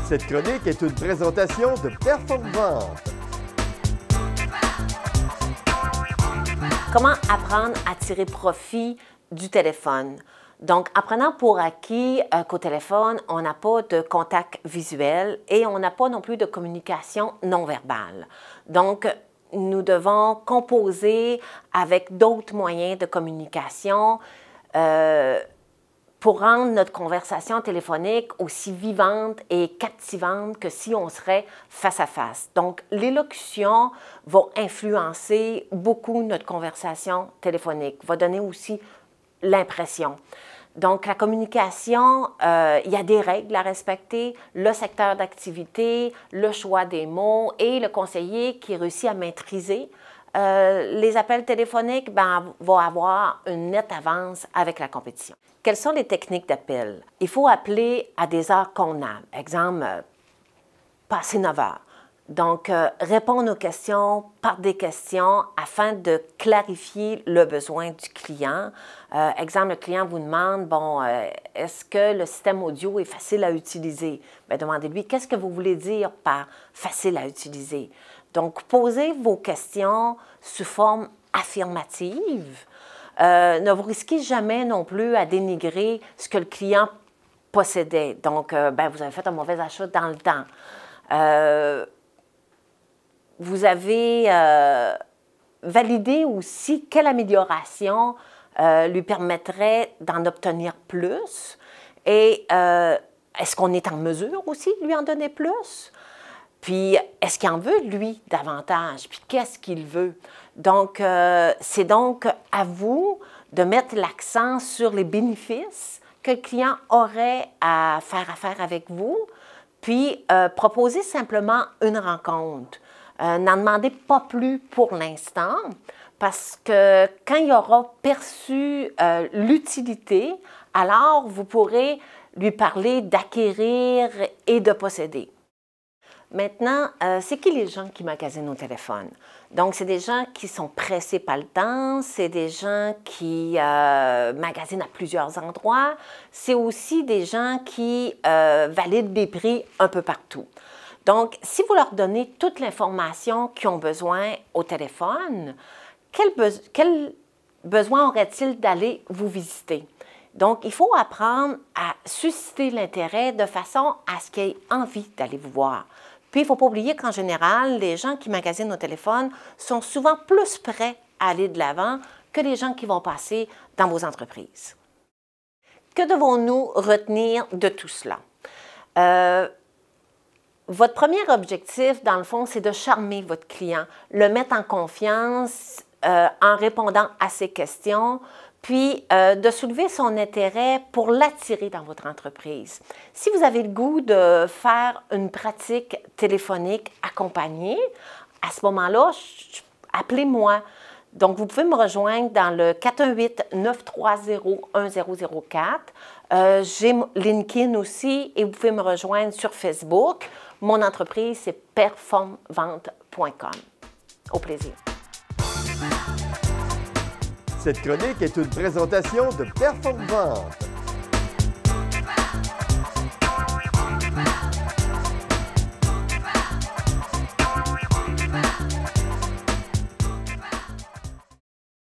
Cette chronique est une présentation de Performvente. Comment apprendre à tirer profit du téléphone? Donc, en prenant pour acquis qu'au téléphone, on n'a pas de contact visuel et on n'a pas non plus de communication non verbale. Donc, nous devons composer avec d'autres moyens de communication pour rendre notre conversation téléphonique aussi vivante et captivante que si on serait face à face. Donc, l'élocution va influencer beaucoup notre conversation téléphonique, va donner aussi l'impression. Donc, la communication, il y a des règles à respecter, le secteur d'activité, le choix des mots et le conseiller qui réussit à maîtriser les appels téléphoniques va avoir une nette avance avec la compétition. Quelles sont les techniques d'appel? Il faut appeler à des heures convenables. Exemple, passer 9 heures. Donc, répondre aux questions par des questions afin de clarifier le besoin du client. Exemple, le client vous demande, est-ce que le système audio est facile à utiliser? Bien, demandez-lui, qu'est-ce que vous voulez dire par facile à utiliser? Donc, posez vos questions sous forme affirmative. Ne vous risquez jamais non plus à dénigrer ce que le client possédait. Donc, vous avez fait un mauvais achat dans le temps. Vous avez validé aussi quelle amélioration lui permettrait d'en obtenir plus et est-ce qu'on est en mesure aussi de lui en donner plus? Puis, est-ce qu'il en veut, lui, davantage? Puis, qu'est-ce qu'il veut? Donc, c'est donc à vous de mettre l'accent sur les bénéfices que le client aurait à faire affaire avec vous, puis proposer simplement une rencontre. N'en demandez pas plus pour l'instant, parce que quand il aura perçu l'utilité, alors vous pourrez lui parler d'acquérir et de posséder. Maintenant, c'est qui les gens qui magasinent au téléphone? Donc, c'est des gens qui sont pressés par le temps, c'est des gens qui magasinent à plusieurs endroits, c'est aussi des gens qui valident des prix un peu partout. Donc, si vous leur donnez toute l'information qu'ils ont besoin au téléphone, quel besoin aurait-il d'aller vous visiter? Donc, il faut apprendre à susciter l'intérêt de façon à ce qu'ils aient envie d'aller vous voir. Puis, il ne faut pas oublier qu'en général, les gens qui magasinent au téléphone sont souvent plus prêts à aller de l'avant que les gens qui vont passer dans vos entreprises. Que devons-nous retenir de tout cela? Votre premier objectif, dans le fond, c'est de charmer votre client, le mettre en confiance en répondant à ses questions, puis de soulever son intérêt pour l'attirer dans votre entreprise. Si vous avez le goût de faire une pratique téléphonique accompagnée, à ce moment-là, appelez-moi. Donc, vous pouvez me rejoindre dans le 418-930-1004. J'ai LinkedIn aussi et vous pouvez me rejoindre sur Facebook. Mon entreprise, c'est performvente.com. Au plaisir. Cette chronique est une présentation de Performvente.